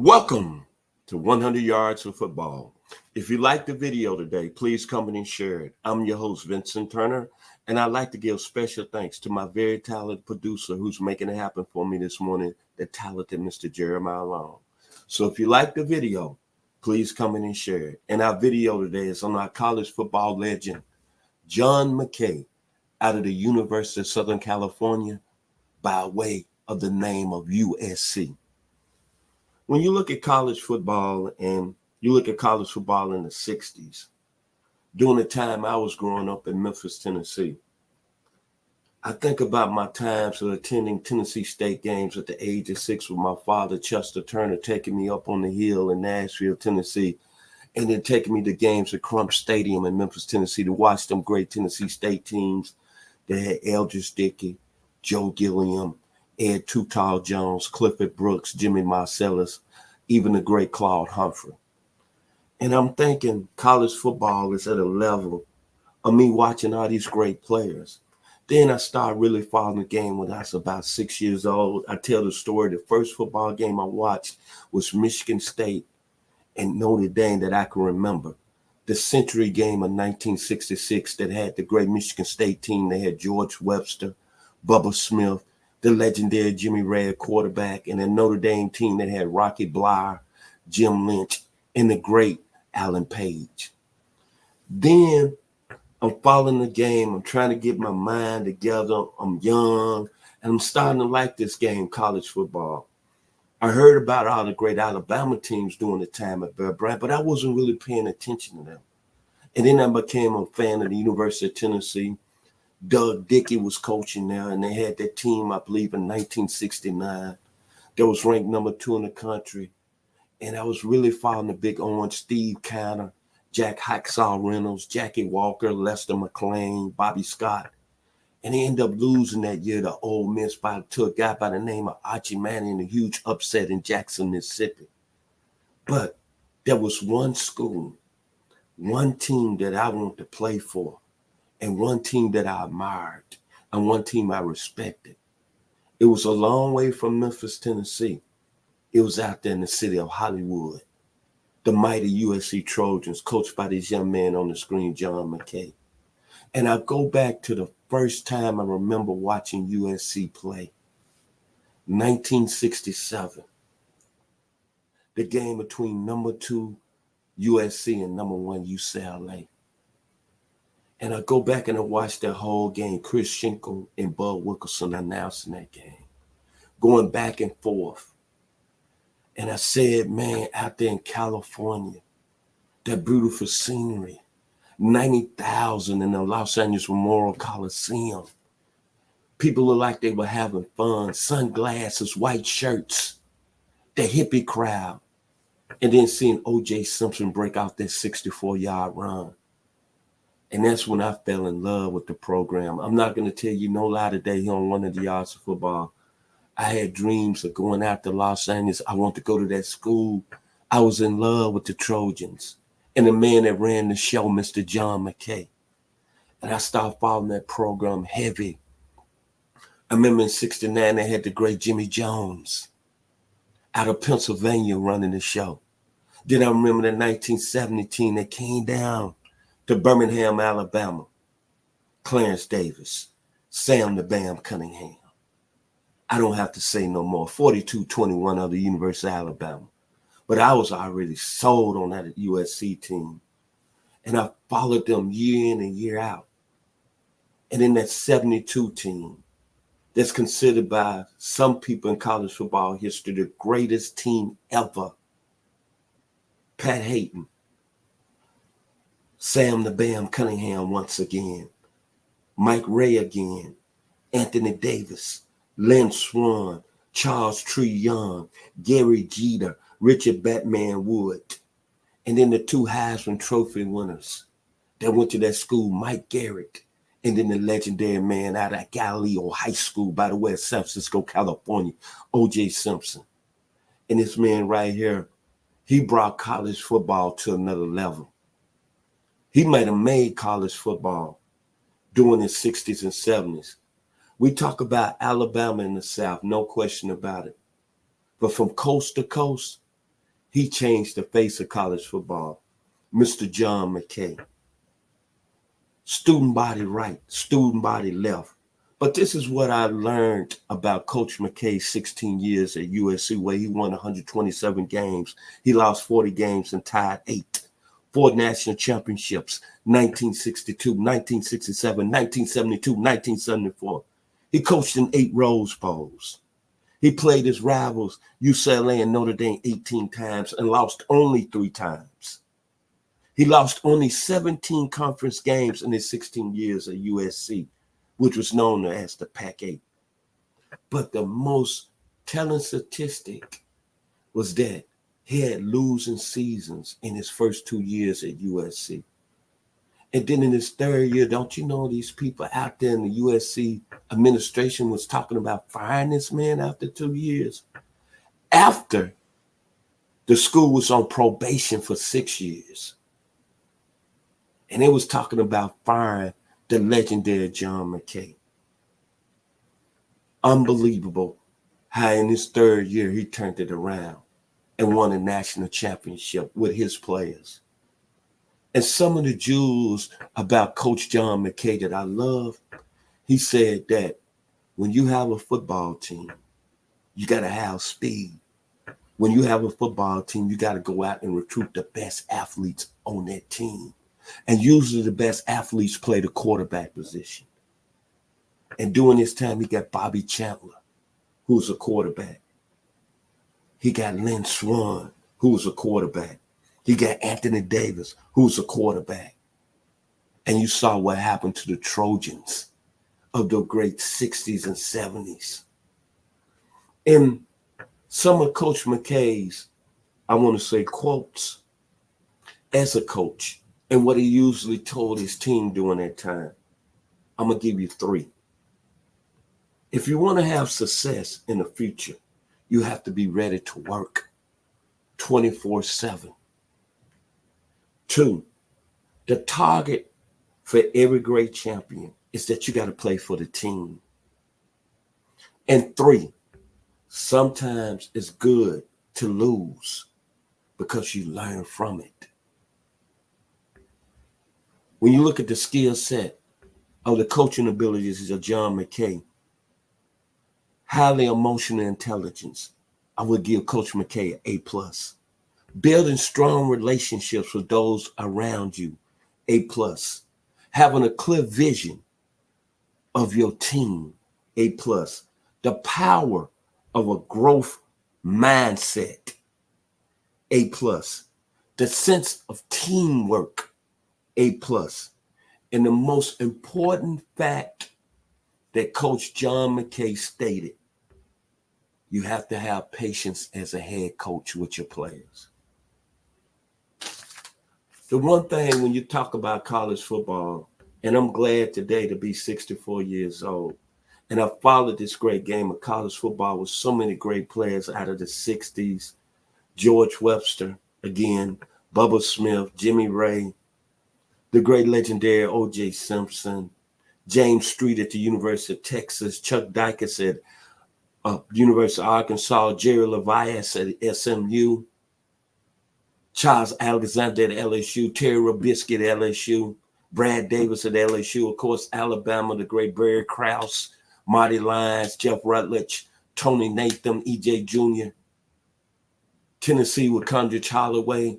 Welcome to 100 Yards of Football. If you like the video today, please comment and share it. I'm your host, Vincent Turner, and I'd like to give special thanks to my very talented producer who's making it happen for me this morning, the talented Mr. Jeremiah Long. So if you like the video, please comment and share it. And our video today is on our college football legend, John McKay, out of the University of Southern California, by way of the name of USC. When you look at college football and you look at college football in the 60s, during the time I was growing up in Memphis, Tennessee, I think about my times of attending Tennessee State games at the age of 6 with my father, Chester Turner, taking me up on the hill in Nashville, Tennessee, and then taking me to games at Crump Stadium in Memphis, Tennessee to watch them great Tennessee State teams that had Eldridge Dickey, Joe Gilliam, Ed Too Tall Jones, Clifford Brooks, Jimmy Marcellus, even the great Claude Humphrey. And I'm thinking college football is at a level of me watching all these great players. Then I started really following the game when I was about 6 years old. I tell the story, the first football game I watched was Michigan State and Notre Dame that I can remember. The Century game of 1966 that had the great Michigan State team. They had George Webster, Bubba Smith, the legendary Jimmy Red quarterback, and a Notre Dame team that had Rocky Bleier, Jim Lynch, and the great Alan Page. Then I'm following the game. I'm trying to get my mind together. I'm young, and I'm starting to like this game, college football. I heard about all the great Alabama teams during the time at Bear Bryant, but I wasn't really paying attention to them. And then I became a fan of the University of Tennessee. Doug Dickey was coaching there, and they had that team, I believe, in 1969 that was ranked number 2 in the country. And I was really following the Big Orange, Steve Canner, Jack Hacksaw Reynolds, Jackie Walker, Lester McLean, Bobby Scott. And they ended up losing that year to Ole Miss to a guy by the name of Archie Manning in a huge upset in Jackson, Mississippi. But there was one school, one team that I wanted to play for, and one team that I admired, and one team I respected. It was a long way from Memphis, Tennessee. It was out there in the city of Hollywood. The mighty USC Trojans, coached by this young man on the screen, John McKay. And I go back to the first time I remember watching USC play, 1967. The game between number 2 USC and number 1 UCLA. And I go back and I watch that whole game, Chris Schenkel and Bud Wilkerson announcing that game, going back and forth. And I said, man, out there in California, that beautiful scenery, 90,000 in the Los Angeles Memorial Coliseum. People look like they were having fun, sunglasses, white shirts, the hippie crowd. And then seeing O.J. Simpson break out that 64-yard run. And that's when I fell in love with the program. I'm not going to tell you no lie today here on 100 Yards of Football. I had dreams of going out to Los Angeles. I wanted to go to that school. I was in love with the Trojans and the man that ran the show, Mr. John McKay. And I started following that program heavy. I remember in 69, they had the great Jimmy Jones out of Pennsylvania running the show. Then I remember the 1970 team that came down to Birmingham, Alabama. Clarence Davis, Sam the Bam Cunningham. I don't have to say no more. 42-21 of the University of Alabama. But I was already sold on that USC team. And I followed them year in and year out. And in that 72 team, that's considered by some people in college football history the greatest team ever. Pat Hayton, Sam the Bam Cunningham once again, Mike Ray again, Anthony Davis, Lynn Swan, Charles Tree Young, Gary Jeter, Richard Batman Wood, and then the 2 Heisman Trophy winners that went to that school, Mike Garrett, and then the legendary man out of Galileo High School, by the way, San Francisco, California, O.J. Simpson. And this man right here, he brought college football to another level. He might have made college football during the 60s and 70s. We talk about Alabama in the South, no question about it. But from coast to coast, He changed the face of college football. Mr. John McKay. Student body right, student body left. But this is what I learned about Coach McKay's 16 years at USC, where he won 127 games. He lost 40 games and tied 8. 4 national championships, 1962, 1967, 1972, 1974. He coached in 8 Rose Bowls. He played his rivals, UCLA and Notre Dame, 18 times and lost only 3 times. He lost only 17 conference games in his 16 years at USC, which was known as the Pac-8. But the most telling statistic was that he had losing seasons in his first 2 years at USC. And then in his 3rd year, don't you know these people out there in the USC administration was talking about firing this man after 2 years? After the school was on probation for 6 years. And they was talking about firing the legendary John McKay. Unbelievable how in his 3rd year he turned it around and won a national championship with his players. And some of the jewels about Coach John McKay that I love, he said that when you have a football team, you got to have speed. When you have a football team, you got to go out and recruit the best athletes on that team. And usually the best athletes play the quarterback position. And during this time, he got Bobby Chandler, who's a quarterback. He got Lynn Swann, who's a quarterback. He got Anthony Davis, who's a quarterback. And you saw what happened to the Trojans of the great 60s and 70s. In some of Coach McKay's, I want to say, quotes as a coach and what he usually told his team during that time, I'm going to give you 3. If you want to have success in the future, you have to be ready to work 24/7. 2, the target for every great champion is that you got to play for the team. And 3, sometimes it's good to lose because you learn from it. When you look at the skill set of the coaching abilities of John McKay, highly emotional intelligence, I would give Coach McKay an A+. Building strong relationships with those around you, A+. Having a clear vision of your team, A+. The power of a growth mindset, A+. The sense of teamwork, A+. And the most important fact that Coach John McKay stated, you have to have patience as a head coach with your players. The one thing when you talk about college football, and I'm glad today to be 64 years old, and I followed this great game of college football with so many great players out of the 60s, George Webster, again, Bubba Smith, Jimmy Ray, the great legendary O.J. Simpson, James Street at the University of Texas, Chuck Dykes at University of Arkansas, Jerry Levias at SMU, Charles Alexander at LSU, Terry Robisky at LSU, Brad Davis at LSU, of course, Alabama, the great Barry Krause, Marty Lyons, Jeff Rutledge, Tony Nathan, E.J. Jr., Tennessee with Condrich Holloway,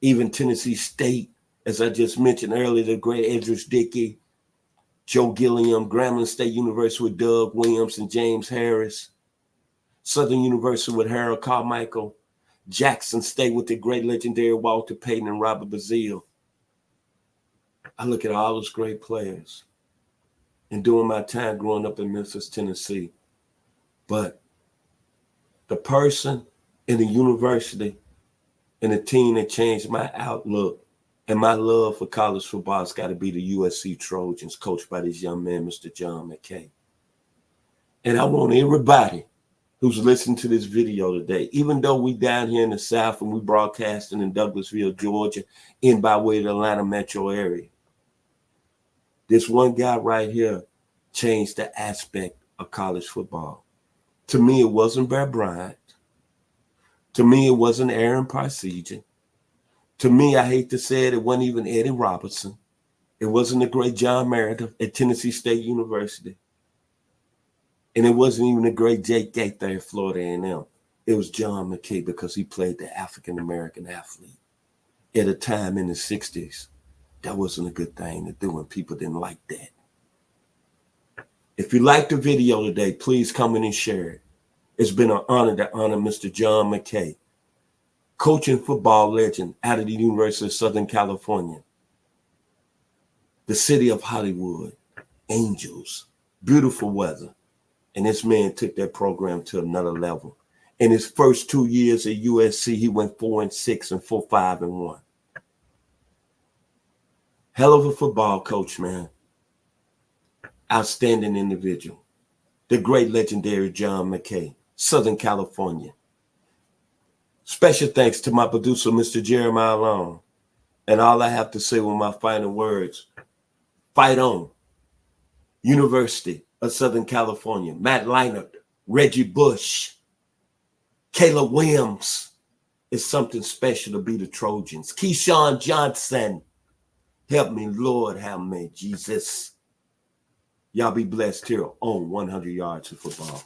even Tennessee State, as I just mentioned earlier, the great Edris Dickey, Joe Gilliam, Grambling State University with Doug Williams and James Harris, Southern University with Harold Carmichael, Jackson State with the great legendary Walter Payton and Robert Bazile. I look at all those great players. And during my time growing up in Memphis, Tennessee, but the person in the university and the team that changed my outlook and my love for college football has got to be the USC Trojans, coached by this young man, Mr. John McKay. And I want everybody who's listening to this video today, even though we down here in the South and we broadcasting in Douglasville, Georgia, in by way of the Atlanta metro area, this one guy right here changed the aspect of college football. To me, it wasn't Bear Bryant. To me, it wasn't Aaron Parseghian. To me, I hate to say it wasn't even Eddie Robertson. It wasn't the great John Meredith at Tennessee State University. And it wasn't even the great Jake Gaither at Florida A&M. It was John McKay, because he played the African-American athlete. At a time in the 60s, that wasn't a good thing to do, and people didn't like that. If you like the video today, please comment and share it. It's been an honor to honor Mr. John McKay, coaching football legend out of the University of Southern California, the city of Hollywood, angels, beautiful weather. And this man took that program to another level. In his first 2 years at USC, he went 4-6 and 4-5-1. Hell of a football coach, man. Outstanding individual. The great legendary John McKay, Southern California. Special thanks to my producer, Mr. Jeremiah Long. And all I have to say with my final words, fight on. University of Southern California, Matt Leinart, Reggie Bush, Caleb Williams. It's something special to be the Trojans. Keyshawn Johnson. Help me, Lord, help me, Jesus. Y'all be blessed here on 100 Yards of Football.